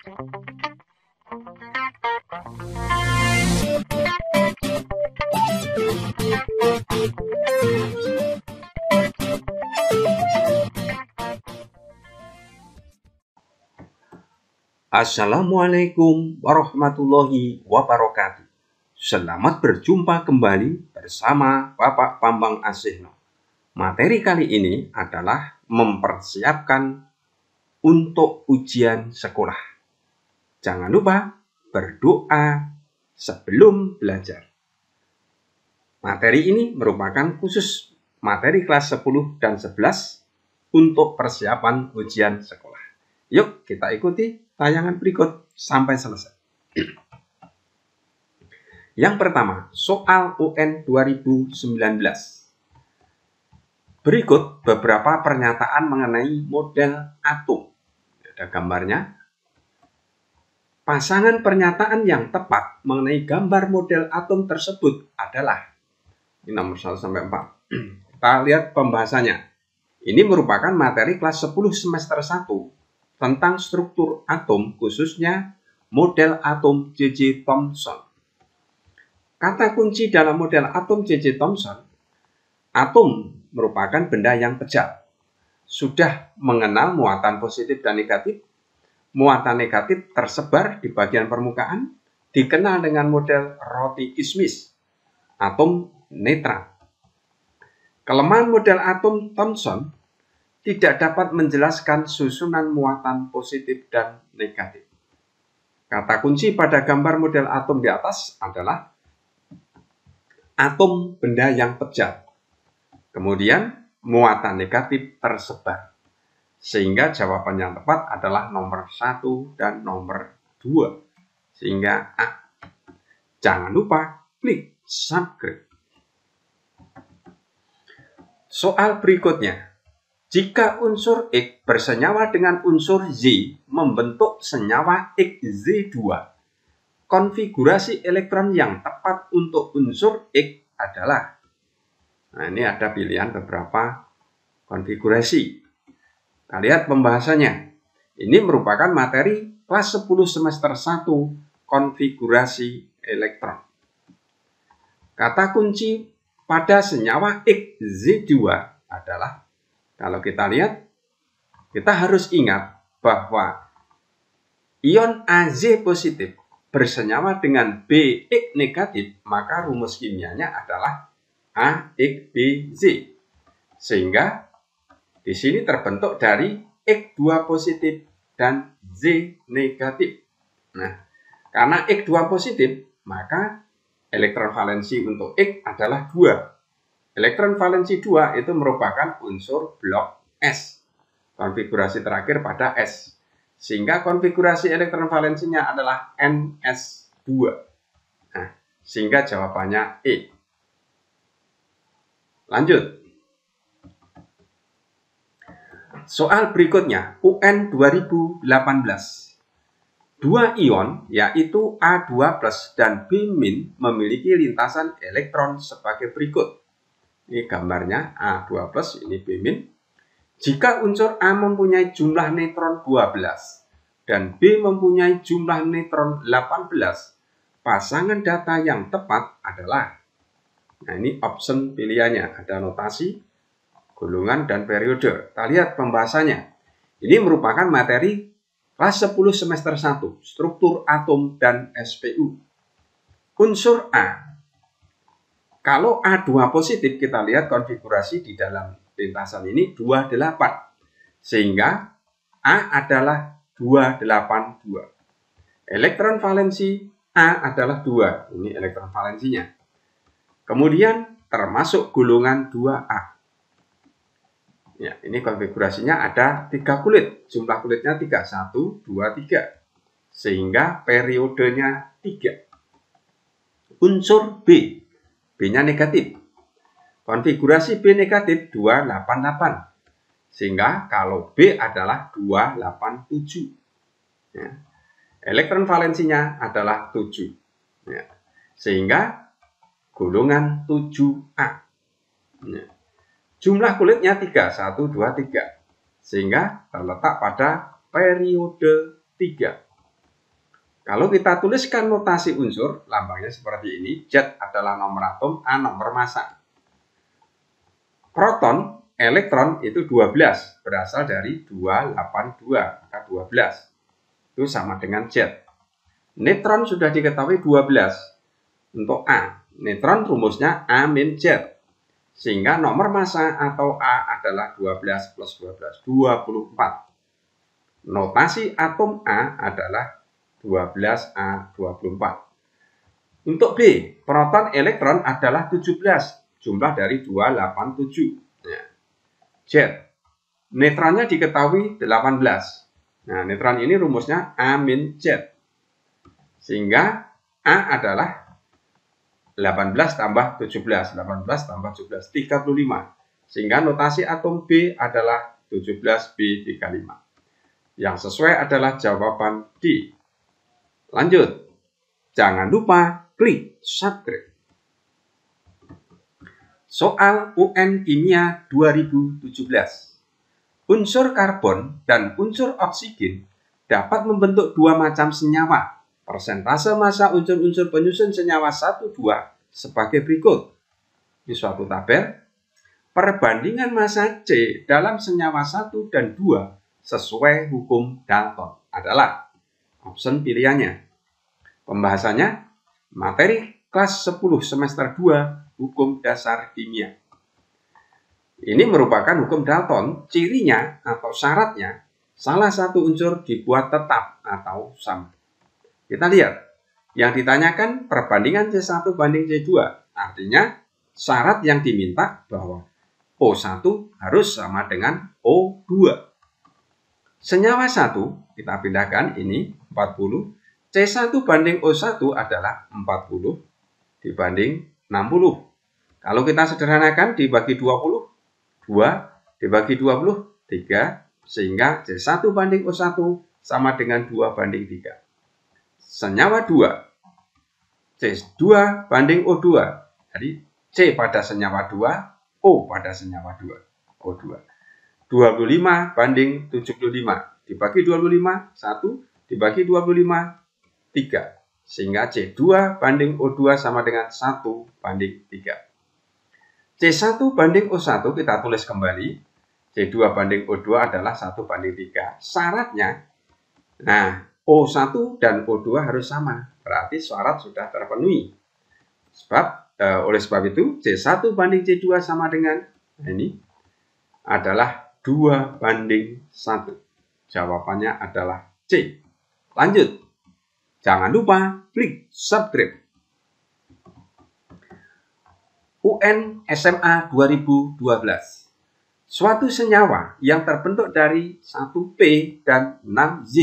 Assalamualaikum warahmatullahi wabarakatuh. Selamat berjumpa kembali bersama Bapak Bambang Asihno. Materi kali ini adalah mempersiapkan untuk ujian sekolah. Jangan lupa berdoa sebelum belajar. Materi ini merupakan khusus materi kelas 10 dan 11 untuk persiapan ujian sekolah. Yuk kita ikuti tayangan berikut sampai selesai. Yang pertama, soal UN 2019. Berikut beberapa pernyataan mengenai model atom. Ada gambarnya. Pasangan pernyataan yang tepat mengenai gambar model atom tersebut adalah ini nomor 1 sampai 4. Kita lihat pembahasannya. Ini merupakan materi kelas 10 semester 1 tentang struktur atom, khususnya model atom J.J. Thomson. Kata kunci dalam model atom J.J. Thomson, atom merupakan benda yang kejam. Sudah mengenal muatan positif dan negatif, muatan negatif tersebar di bagian permukaan, dikenal dengan model roti-kismis, atom netral. Kelemahan model atom Thomson tidak dapat menjelaskan susunan muatan positif dan negatif. Kata kunci pada gambar model atom di atas adalah atom benda yang pejat. Kemudian muatan negatif tersebar. Sehingga jawaban yang tepat adalah nomor 1 dan nomor 2. Sehingga A. Jangan lupa klik subscribe. Soal berikutnya. Jika unsur X bersenyawa dengan unsur Y membentuk senyawa XZ2, konfigurasi elektron yang tepat untuk unsur X adalah, nah ini ada pilihan beberapa konfigurasi. Kita lihat pembahasannya. Ini merupakan materi kelas 10 semester 1 konfigurasi elektron. Kata kunci pada senyawa XZ2 adalah, kalau kita lihat, kita harus ingat bahwa ion Az positif bersenyawa dengan Bx negatif, maka rumus kimianya adalah AXBZ. Sehingga di sini terbentuk dari X2 positif dan Z negatif. Nah, karena X2 positif, maka elektron valensi untuk X adalah 2. Elektron valensi 2 itu merupakan unsur blok S. Konfigurasi terakhir pada S. Sehingga konfigurasi elektron valensinya adalah Ns2. Nah, sehingga jawabannya E. Lanjut. Soal berikutnya, UN 2018. Dua ion, yaitu A2+ dan B- memiliki lintasan elektron sebagai berikut. Ini gambarnya A2+, ini B-. Jika unsur A mempunyai jumlah neutron 12 dan B mempunyai jumlah neutron 18, pasangan data yang tepat adalah, nah ini option pilihannya, ada notasi, golongan, dan periode. Kita lihat pembahasannya. Ini merupakan materi kelas 10 semester 1, struktur atom dan SPU. Unsur A. Kalau A2 positif, kita lihat konfigurasi di dalam lintasan ini 28. Sehingga A adalah 282. Elektron valensi A adalah 2. Ini elektron valensinya. Kemudian termasuk golongan 2A. Ya, ini konfigurasinya ada 3 kulit. Jumlah kulitnya 3. 1, 2, 3. Sehingga periodenya 3. Unsur B. B-nya negatif. Konfigurasi B negatif 288. Sehingga kalau B adalah 287. Ya. Elektron valensinya adalah 7. Ya. Sehingga golongan 7A. Ya. Jumlah kulitnya 3, 1, 2, 3. Sehingga terletak pada periode 3. Kalau kita tuliskan notasi unsur, lambangnya seperti ini. Z adalah nomor atom, A nomor massa. Proton, elektron itu 12, berasal dari 282, maka 12. Itu sama dengan Z. Neutron sudah diketahui 12 untuk A. Neutron rumusnya A-Z. Sehingga nomor massa atau A adalah 12 plus 12, 24. Notasi atom A adalah 12A24. Untuk B, proton elektron adalah 17. Jumlah dari 287. Ya. Z. Neutronnya diketahui 18. Nah, neutron ini rumusnya A-Z. Sehingga A adalah 18 tambah 17. 18 tambah 17, 35. Sehingga notasi atom B adalah 17B35. Yang sesuai adalah jawaban D. Lanjut. Jangan lupa klik subscribe. Soal UN Kimia 2017. Unsur karbon dan unsur oksigen dapat membentuk dua macam senyawa. Persentase massa unsur-unsur penyusun senyawa 1, 2 sebagai berikut. Ini suatu tabel. Perbandingan massa C dalam senyawa 1 dan 2 sesuai hukum Dalton adalah option pilihannya. Pembahasannya materi kelas 10 semester 2 hukum dasar kimia. Ini merupakan hukum Dalton. Cirinya atau syaratnya salah satu unsur dibuat tetap atau sama. Kita lihat. Yang ditanyakan perbandingan C1 banding C2. Artinya syarat yang diminta bahwa O1 harus sama dengan O2. Senyawa 1 kita pindahkan ini 40. C1 banding O1 adalah 40 dibanding 60. Kalau kita sederhanakan dibagi 20, 2 dibagi 20, 3. Sehingga C1 banding O1 sama dengan 2 banding 3. Senyawa 2. C2 banding O2. Jadi C pada senyawa 2, O pada senyawa 2. O2. 25 banding 75. Dibagi 25, 1. Dibagi 25, 3. Sehingga C2 banding O2 sama dengan 1 banding 3. C1 banding O1 kita tulis kembali. C2 banding O2 adalah 1 banding 3. Syaratnya, nah O1 dan O2 harus sama. Berarti syarat sudah terpenuhi. Oleh sebab itu, C1 banding C2 sama dengan, nah ini, adalah 2 banding 1. Jawabannya adalah C. Lanjut. Jangan lupa klik subscribe. UN SMA 2012. Suatu senyawa yang terbentuk dari 1P dan 6Z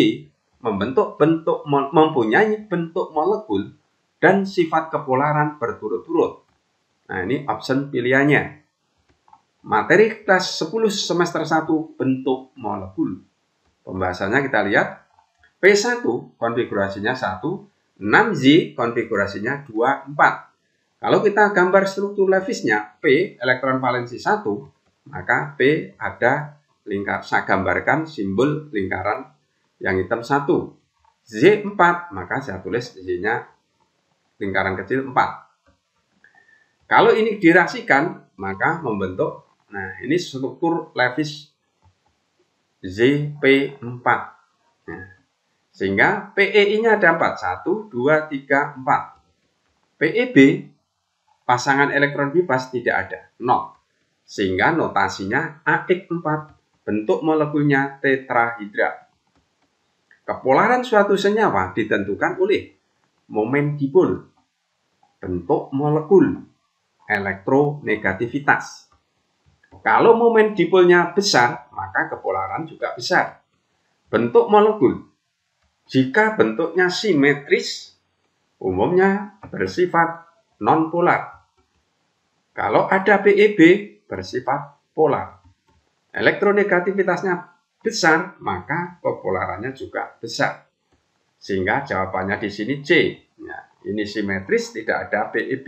mempunyai bentuk molekul dan sifat kepolaran berturut-turut. Nah, ini option pilihannya. Materi kelas 10 semester 1 bentuk molekul. Pembahasannya kita lihat. P1 konfigurasinya 1, 6Z konfigurasinya 2, 4. Kalau kita gambar struktur Lewisnya, P elektron valensi 1, maka P ada lingkar. Saya gambarkan simbol lingkaran yang hitam 1. Z 4, maka saya tulis Z-nya lingkaran kecil 4. Kalau ini direaksikan, maka membentuk, nah ini struktur Lewis ZP4. Nah, sehingga PEI-nya ada 4. 1, 2, 3, 4. PEB, pasangan elektron bebas tidak ada. 0. Sehingga notasinya AX4. Bentuk molekulnya tetrahidra. Kepolaran suatu senyawa ditentukan oleh momen dipol, bentuk molekul, elektronegativitas. Kalau momen dipolnya besar, maka kepolaran juga besar. Bentuk molekul. Jika bentuknya simetris, umumnya bersifat non-polar. Kalau ada PEB, bersifat polar. Elektronegativitasnya besar, maka kepolarannya juga besar. Sehingga jawabannya di sini C. Nah, ini simetris, tidak ada PEB.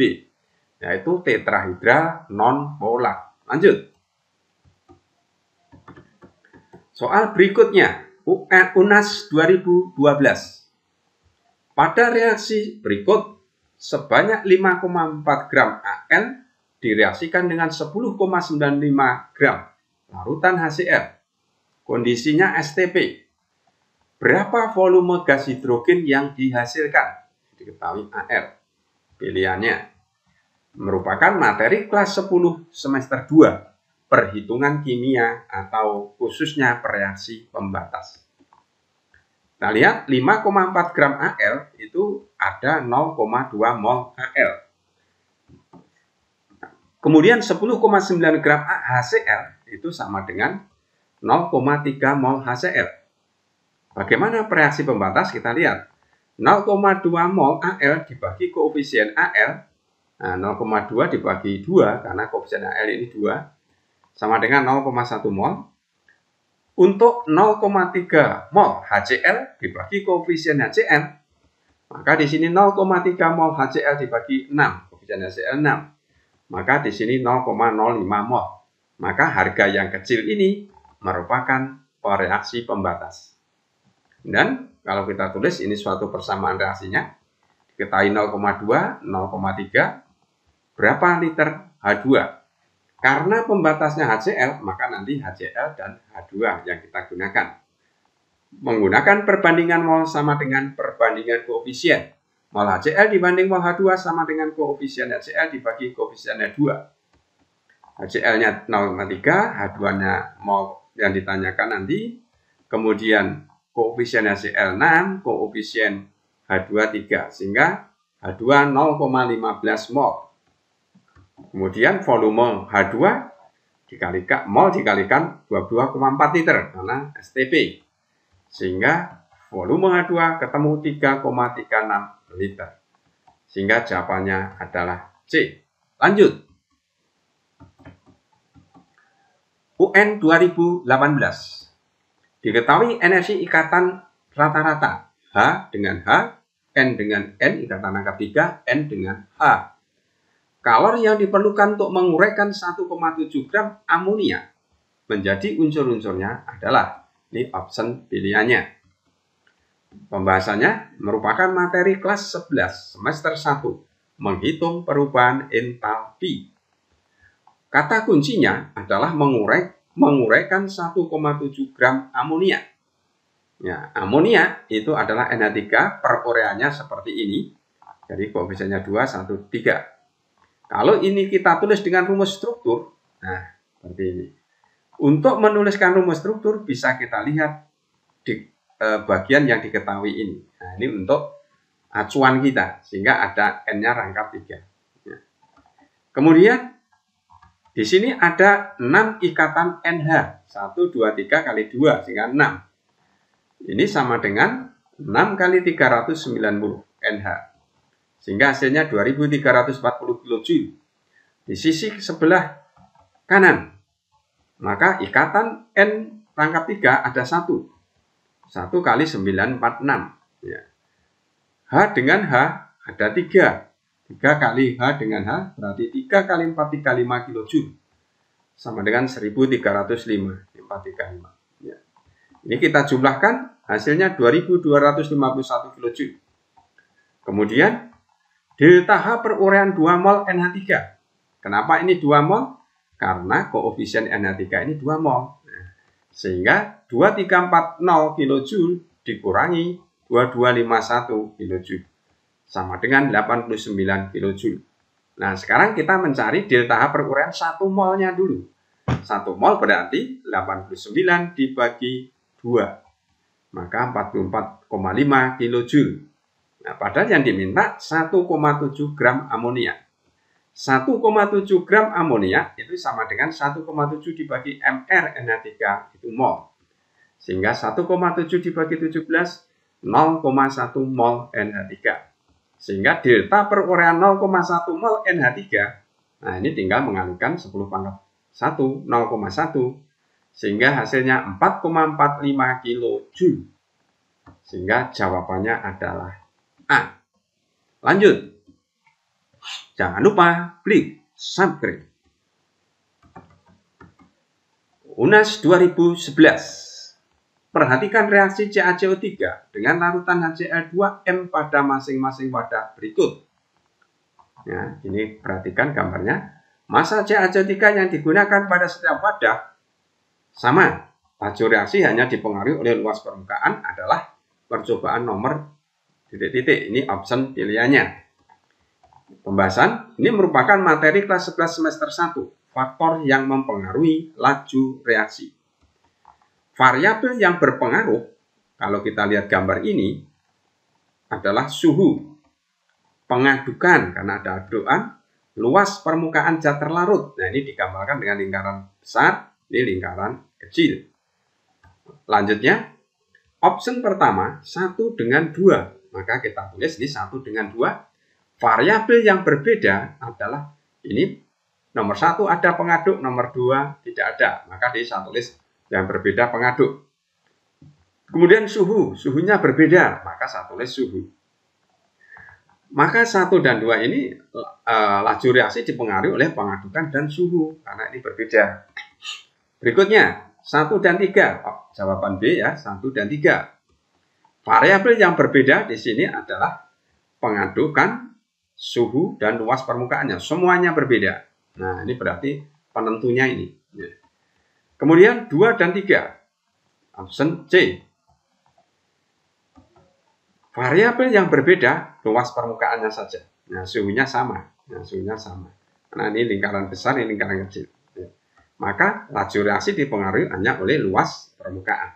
Yaitu tetrahidra non-polar. Lanjut. Soal berikutnya. UNAS 2012. Pada reaksi berikut, sebanyak 5,4 gram Al direaksikan dengan 10,95 gram larutan HCl. Kondisinya STP. Berapa volume gas hidrogen yang dihasilkan? Diketahui Al. Pilihannya merupakan materi kelas 10 semester 2, perhitungan kimia atau khususnya reaksi pembatas. Kita lihat 5,4 gram Al itu ada 0,2 mol Al. Kemudian 10,9 gram HCl itu sama dengan 0,3 mol HCl. Bagaimana reaksi pembatas? Kita lihat 0,2 mol Al dibagi koefisien Al. Nah, 0,2 dibagi 2 karena koefisien Al ini 2 sama dengan 0,1 mol. Untuk 0,3 mol HCl dibagi koefisien HCl, maka di sini 0,3 mol HCl dibagi 6, koefisien HCl 6. Maka di sini 0,05 mol. Maka harga yang kecil ini merupakan reaksi pembatas. Dan kalau kita tulis ini suatu persamaan reaksinya, diketahui 0,2, 0,3, berapa liter H2? Karena pembatasnya HCl, maka nanti HCl dan H2 yang kita gunakan. Menggunakan perbandingan mol sama dengan perbandingan koefisien. Mol HCl dibanding mol H2 sama dengan koefisien HCl dibagi koefisien H2. HCl-nya 0,3, H2-nya mol yang ditanyakan nanti. Kemudian koefisien HCl 6, koefisien H2 3, sehingga H2 0,15 mol. Kemudian volume H2 dikalikan mol dikalikan 22,4 liter karena STP. Sehingga volume H2 ketemu 3,36 liter. Sehingga jawabannya adalah C. Lanjut. UN 2018. Diketahui energi ikatan rata-rata H dengan H, N dengan N, ikatan angka 3, N dengan H. Kalori yang diperlukan untuk menguraikan 1,7 gram amonia menjadi unsur-unsurnya adalah, ini option pilihannya. Pembahasannya merupakan materi kelas 11 semester 1, menghitung perubahan entalpi. Kata kuncinya adalah menguraikan 1,7 gram amonia. Ya, amonia itu adalah NH3, perureannya seperti ini. Jadi koefisiennya 2, 1, 3. Kalau ini kita tulis dengan rumus struktur, nah seperti ini. Untuk menuliskan rumus struktur bisa kita lihat di bagian yang diketahui ini. Nah, ini untuk acuan kita, sehingga ada N-nya rangkap 3. Ya. Kemudian di sini ada 6 ikatan NH, 1, 2, 3 kali 2, sehingga 6. Ini sama dengan 6 kali 390 NH. Sehingga hasilnya 2340 kJ. Di sisi sebelah kanan, maka ikatan N rangkap 3 ada 1. 1 kali 946. Ya. H dengan H ada 3. 3 kali H dengan H berarti 3 kali 4, 35 kJ. Sama dengan 1305. 435. Ya. Ini kita jumlahkan, hasilnya 2251 kJ. Kemudian delta H peruraian 2 mol NH3. Kenapa ini 2 mol? Karena koefisien NH3 ini 2 mol. Sehingga 2340 kJ dikurangi 2251 kJ. Sama dengan 89 kJ. Nah, sekarang kita mencari delta H peruraian 1 molnya dulu. 1 mol berarti 89 dibagi 2. Maka 44,5 kJ. Nah, padahal yang diminta 1,7 gram amonia. 1,7 gram amonia itu sama dengan 1,7 dibagi mR NH3 itu mol. Sehingga 1,7 dibagi 17, 0,1 mol NH3. Sehingga delta peruraian 0,1 mol NH3, nah ini tinggal mengalihkan 10 pangkat 1, 0,1. Sehingga hasilnya 4,45 kJ. Sehingga jawabannya adalah A. Lanjut. Jangan lupa klik subscribe. UNAS 2011. perhatikan reaksi CaCO3 dengan larutan HCl2M pada masing-masing wadah berikut. Ya, ini perhatikan gambarnya. Massa CaCO3 yang digunakan pada setiap wadah sama. Laju reaksi hanya dipengaruhi oleh luas permukaan adalah percobaan nomor titik-titik. Ini option pilihannya. Pembahasan ini merupakan materi kelas 11 semester 1, faktor yang mempengaruhi laju reaksi. Variabel yang berpengaruh, kalau kita lihat gambar ini, adalah suhu, pengadukan karena ada adukan, luas permukaan zat terlarut. Nah, ini digambarkan dengan lingkaran besar, ini lingkaran kecil. Lanjutnya, option pertama 1 dengan 2. Maka kita tulis ini 1 dengan 2. Variabel yang berbeda adalah ini nomor 1 ada pengaduk, nomor 2 tidak ada. Maka saya tulis yang berbeda pengaduk. Kemudian suhunya berbeda, maka saya tulis suhu. Maka 1 dan 2 ini laju reaksi dipengaruhi oleh pengadukan dan suhu karena ini berbeda. Berikutnya 1 dan 3. Jawaban B ya, 1 dan 3. Variabel yang berbeda di sini adalah pengadukan, suhu, dan luas permukaannya. Semuanya berbeda. Nah, ini berarti penentunya ini. Kemudian 2 dan 3. Option C. Variabel yang berbeda, luas permukaannya saja. Nah, suhunya sama. Nah, ini lingkaran besar, ini lingkaran kecil. Maka laju reaksi dipengaruhi hanya oleh luas permukaan.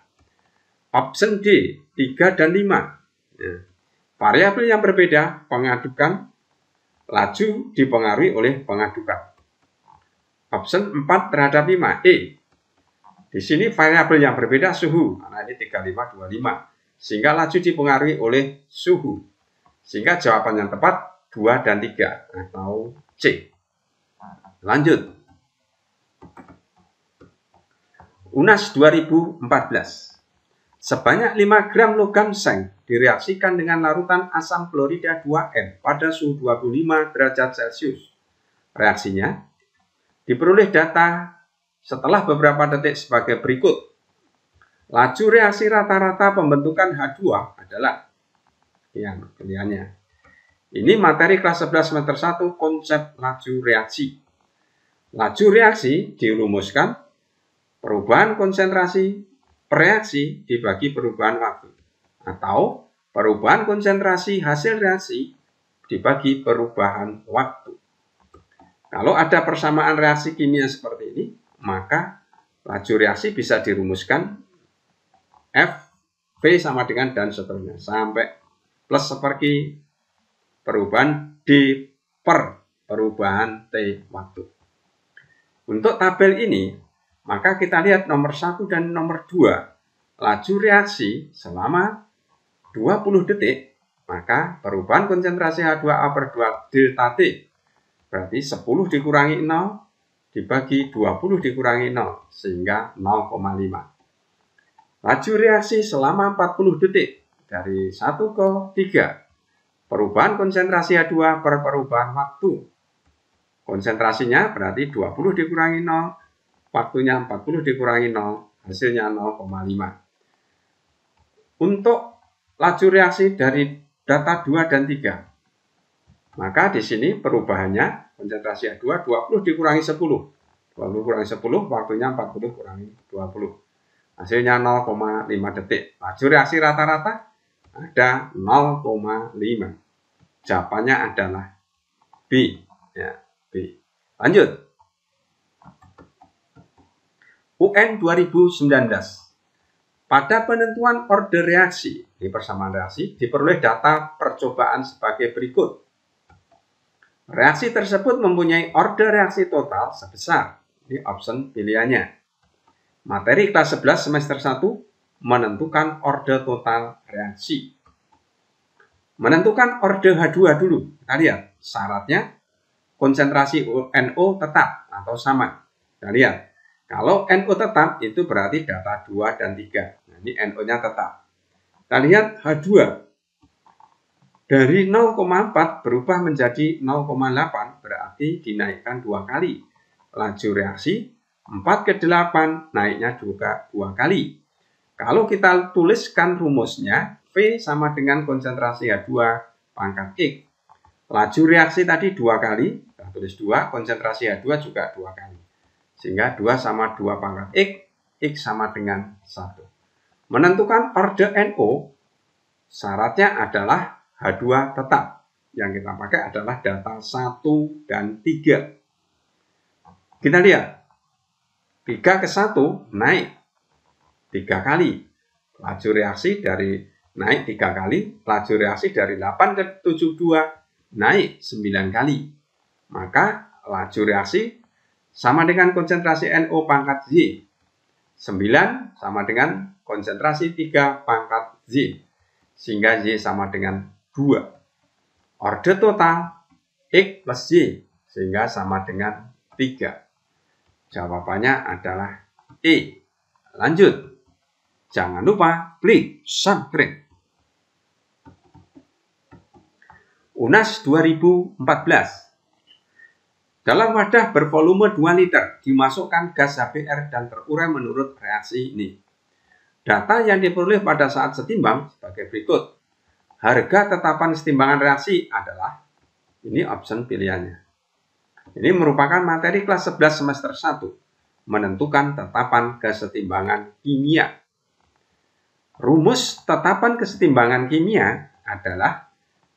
Option D, 3 dan 5. Variabel yang berbeda, pengadukan, laju dipengaruhi oleh pengadukan. Option 4 terhadap 5, E. Di sini variabel yang berbeda suhu, karena ini 35, 25. Sehingga laju dipengaruhi oleh suhu. Sehingga jawaban yang tepat 2 dan 3 atau C. Lanjut. UNAS 2014. Sebanyak 5 gram logam seng direaksikan dengan larutan asam klorida 2N pada suhu 25 derajat Celcius. Reaksinya diperoleh data setelah beberapa detik sebagai berikut. Laju reaksi rata-rata pembentukan H2 adalah yang pilihannya. Ini materi kelas 11 semester 1 konsep laju reaksi. Laju reaksi dirumuskan perubahan konsentrasi per reaksi dibagi perubahan waktu. Atau perubahan konsentrasi hasil reaksi dibagi perubahan waktu. Kalau ada persamaan reaksi kimia seperti ini, maka laju reaksi bisa dirumuskan F, V sama dengan dan seterusnya. Sampai plus seperti perubahan D per perubahan T waktu. Untuk tabel ini, maka kita lihat nomor 1 dan nomor 2. Laju reaksi selama 20 detik, maka perubahan konsentrasi H2O per 2 delta T. Berarti 10 dikurangi 0, dibagi 20 dikurangi 0, sehingga 0,5. Laju reaksi selama 40 detik, dari 1 ke 3. Perubahan konsentrasi H2 per perubahan waktu. Konsentrasinya berarti 20 dikurangi 0, waktunya 40 dikurangi 0, hasilnya 0,5. Untuk laju reaksi dari data 2 dan 3, maka di sini perubahannya konsentrasi H2 20 dikurangi 10. 20 kurangi 10, waktunya 40 kurangi 20. Hasilnya 0,5 detik. Laju reaksi rata-rata ada 0,5. Jawabannya adalah B. Ya, B. Lanjut. UN 2019. Pada penentuan order reaksi, di persamaan reaksi, diperoleh data percobaan sebagai berikut. Reaksi tersebut mempunyai order reaksi total sebesar, ini option pilihannya. Materi kelas 11 semester 1 menentukan order total reaksi. Menentukan order H2 dulu. Kita lihat syaratnya konsentrasi NO tetap atau sama. Kita lihat. Kalau NO tetap itu berarti data 2 dan 3. Nah, ini NO-nya tetap. Kita lihat H2 dari 0,4 berubah menjadi 0,8 berarti dinaikkan 2 kali. Laju reaksi 4 ke 8 naiknya juga 2 kali. Kalau kita tuliskan rumusnya, V sama dengan konsentrasi H2 pangkat X. Laju reaksi tadi 2 kali, kita tulis 2, konsentrasi H2 juga 2 kali. Sehingga 2 sama 2 pangkat X sama dengan 1. Menentukan order NO, syaratnya adalah H2 tetap. Yang kita pakai adalah data 1 dan 3. Kita lihat, 3 ke 1 naik 3 kali. Laju reaksi dari naik 3 kali, laju reaksi dari 8 ke 72 naik 9 kali. Maka laju reaksi sama dengan konsentrasi NO pangkat Z. 9 sama dengan konsentrasi 3 pangkat Z. Sehingga Z sama dengan 2. Order total X plus Y sehingga sama dengan 3. Jawabannya adalah E. Lanjut. Jangan lupa klik subscribe. UNAS 2014. Dalam wadah bervolume 2 liter dimasukkan gas HBr dan terurai menurut reaksi ini. Data yang diperoleh pada saat setimbang sebagai berikut. Harga tetapan setimbangan reaksi adalah, ini option pilihannya. Ini merupakan materi kelas 11 semester 1, menentukan tetapan kesetimbangan kimia. Rumus tetapan kesetimbangan kimia adalah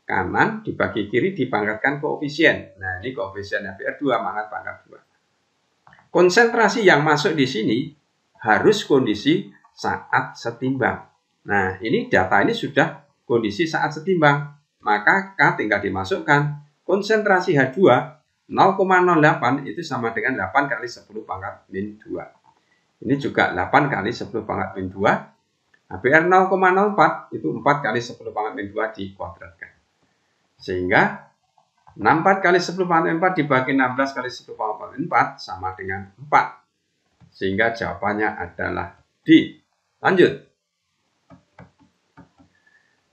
kanan dibagi kiri dipangkatkan koefisien. Nah, ini koefisien HBr2 pangkat 2. Konsentrasi yang masuk di sini harus kondisi saat setimbang. Nah, ini data ini sudah kondisi saat setimbang. Maka K tinggal dimasukkan. Konsentrasi H2 0,08 itu sama dengan 8 kali 10 pangkat min 2. Ini juga 8 kali 10 pangkat min 2. HBr 0,04 itu 4 kali 10 pangkat min 2 dikuadratkan. Sehingga 64 kali 10 pangkat min 4 dibagi 16 kali 10 pangkat min 4 sama dengan 4. Sehingga jawabannya adalah D. Lanjut.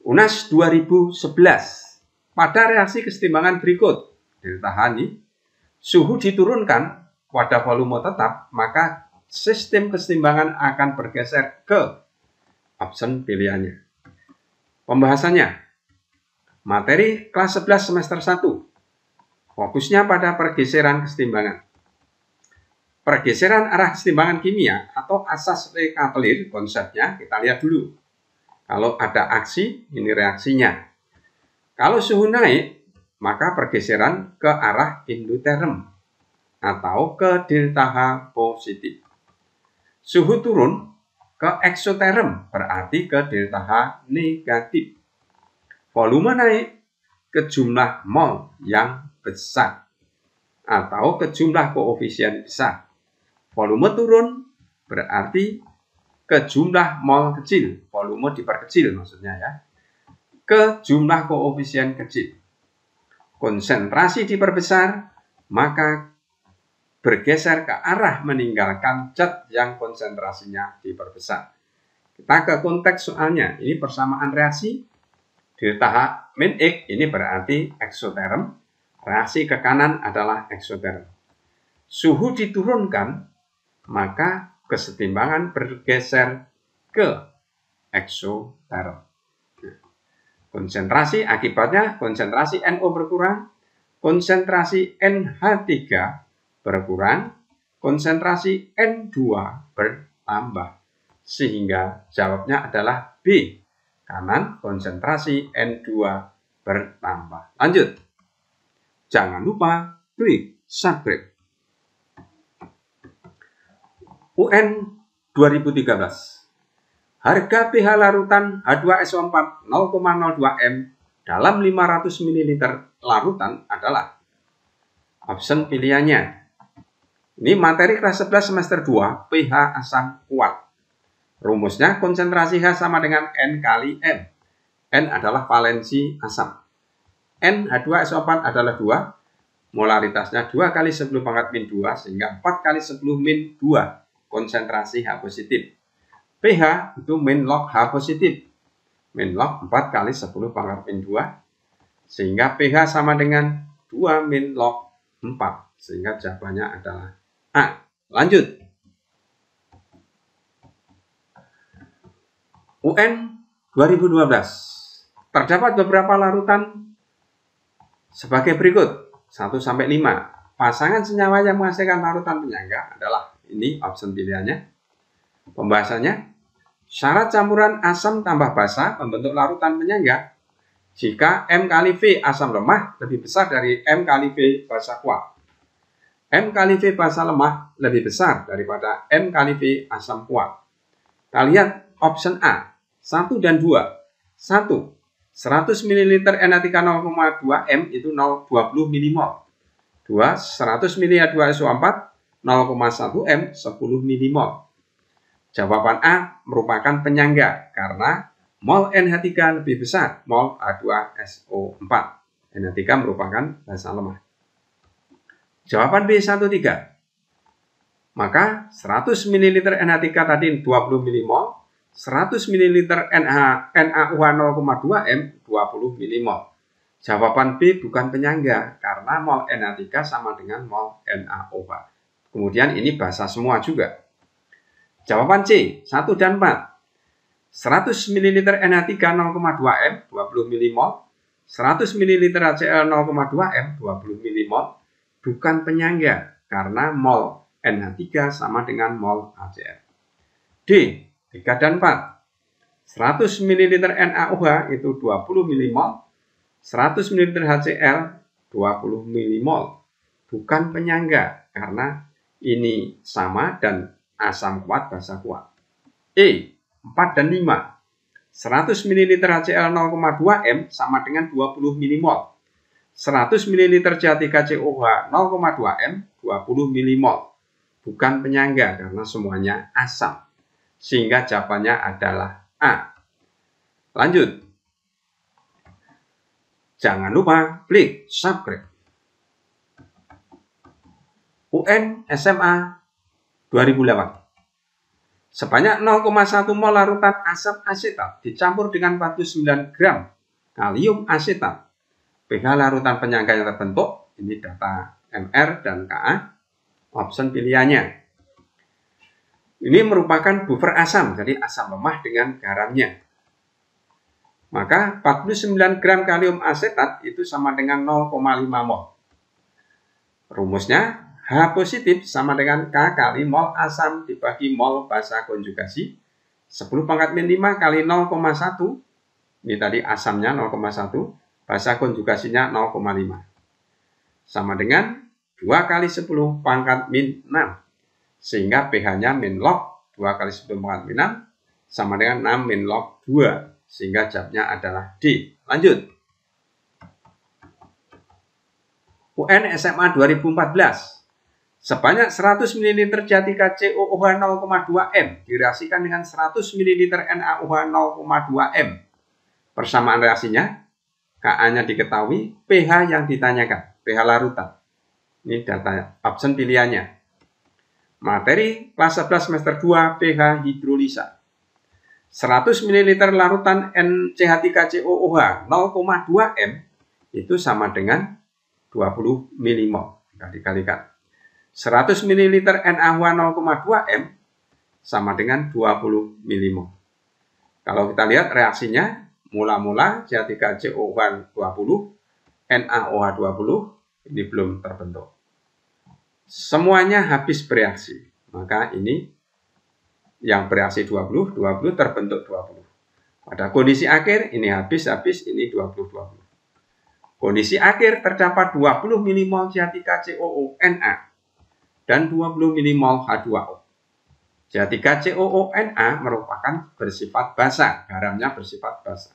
UNAS 2011. Pada reaksi kesetimbangan berikut, delta H ini, suhu diturunkan pada volume tetap, maka sistem kesetimbangan akan bergeser ke option pilihannya. Pembahasannya, materi kelas 11 semester 1, fokusnya pada pergeseran kesetimbangan. Pergeseran arah kesetimbangan kimia atau asas Lekatelir konsepnya kita lihat dulu. Kalau ada aksi, ini reaksinya. Kalau suhu naik, maka pergeseran ke arah endoterm atau ke delta H positif. Suhu turun ke eksoterm berarti ke delta H negatif. Volume naik ke jumlah mol yang besar atau ke jumlah koefisien besar. Volume turun berarti ke jumlah mol kecil. Volume diperkecil maksudnya ya. Ke jumlah koefisien kecil. Konsentrasi diperbesar, maka bergeser ke arah meninggalkan zat yang konsentrasinya diperbesar. Kita ke konteks soalnya. Ini persamaan reaksi. Delta H min X ini berarti eksoterm. Reaksi ke kanan adalah eksoterm. Suhu diturunkan, maka kesetimbangan bergeser ke eksoterm. Konsentrasi akibatnya konsentrasi NO berkurang, konsentrasi NH3 berkurang, konsentrasi N2 bertambah. Sehingga jawabnya adalah B. Kanan konsentrasi N2 bertambah. Lanjut. Jangan lupa klik subscribe. UN 2013. Harga pH larutan H2SO4 0,02 M dalam 500 ml larutan adalah option pilihannya. Ini materi kelas 11 semester 2, pH asam kuat. Rumusnya konsentrasi H sama dengan N kali M. N adalah valensi asam. N H2SO4 adalah 2. Molaritasnya 2 kali 10 pangkat min 2 sehingga 4 kali 10 min 2 konsentrasi H positif. pH itu min log H positif. Min log 4 kali 10 pangkat min 2 sehingga pH sama dengan 2 min log 4 sehingga jawabannya adalah A. Lanjut. UN 2012. Terdapat beberapa larutan sebagai berikut. 1-5. Pasangan senyawa yang menghasilkan larutan penyangga adalah ini option pilihannya. Pembahasannya, syarat campuran asam tambah basa membentuk larutan penyangga jika M kali V asam lemah lebih besar dari M kali V basa kuat. M kali V basa lemah lebih besar daripada M kali V asam kuat. Kita lihat option A, 1 dan 2. 1. 100 ml Na3 0,2 M itu 20 mmol. 2. 100 ml H2SO4 0,1 M 10 mmol. Jawaban A merupakan penyangga karena mol NH3 lebih besar mol H2SO4. NH3 merupakan basa lemah. Jawaban B 13. Maka 100 ml NH3 tadi 20 mmol. 100 ml NaOH 0,2 M 20 mmol. Jawaban B bukan penyangga karena mol NH3 sama dengan mol NaOH. Kemudian ini basa semua juga. Jawaban C 1 dan 4. 100 ml NH3 0,2 M 20 mmol. 100 ml HCl 0,2 M 20 mmol bukan penyangga karena mol NH3 sama dengan mol HCl. D 3 dan 4. 100 ml NaOH itu 20 mmol, 100 ml HCl 20 mmol. Bukan penyangga karena ini sama dan asam kuat basa kuat. E 4 dan 5. 100 ml HCl 0,2 M sama dengan 20 mmol. 100 ml C3COH 0,2 M 20 mmol. Bukan penyangga karena semuanya asam. Sehingga jawabannya adalah A. Lanjut. Jangan lupa klik subscribe. UN SMA 2008. Sebanyak 0,1 mol larutan asam asetat dicampur dengan 49 gram kalium asetat. pH larutan penyangga yang terbentuk, ini data MR dan Ka, option pilihannya. Ini merupakan buffer asam, jadi asam lemah dengan garamnya. Maka 49 gram kalium asetat itu sama dengan 0,5 mol. Rumusnya, H positif sama dengan K kali mol asam dibagi mol basa konjugasi. 10⁻⁵ kali 0,1. Ini tadi asamnya 0,1. Basa konjugasinya 0,5. Sama dengan 2 kali 10⁻⁻⁶. Sehingga pH-nya min log 2 kali 10⁻⁻⁶ sama dengan 6 min log 2. Sehingga jawabnya adalah D. Lanjut. UN SMA 2014. Sebanyak 100 ml C3COOH 0,2 M direaksikan dengan 100 ml NaOH 0,2 M. Persamaan reaksinya, Ka-nya diketahui, pH yang ditanyakan, pH larutan. Ini data option pilihannya. Materi kelas 11 semester 2 pH hidrolisa. 100 ml larutan NCH3COOH 0,2 M itu sama dengan 20 mmol. Dikalikan. 100 ml NaOH 0,2 M sama dengan 20 mmol. Kalau kita lihat reaksinya, mula-mula CH3COOH 20, NaOH 20, ini belum terbentuk. Semuanya habis bereaksi. Maka ini yang bereaksi 20 terbentuk 20. Pada kondisi akhir, ini habis, ini 20. Kondisi akhir terdapat 20 mmol CH3COONa dan 20 mmol H2O. CH3COONa merupakan bersifat basa, garamnya bersifat basa.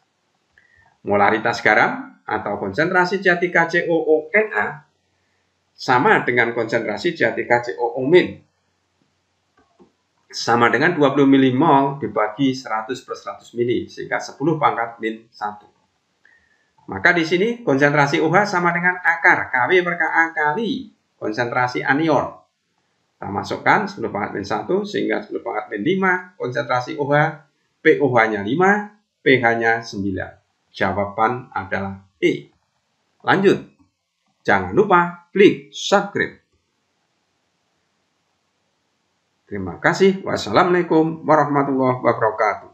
Molaritas garam atau konsentrasi CH3COONa sama dengan konsentrasi CH3COO- sama dengan 20 mmol dibagi 100/100 mili, sehingga 10⁻⁻⁴. Maka di sini konsentrasi OH sama dengan akar Kw/Ka kali konsentrasi anion. Kita masukkan 10⁻⁴ sehingga 10⁻⁵ konsentrasi OH, POH-nya 5, pH-nya 9. Jawaban adalah E. Lanjut. Jangan lupa klik subscribe. Terima kasih. Wassalamualaikum warahmatullahi wabarakatuh.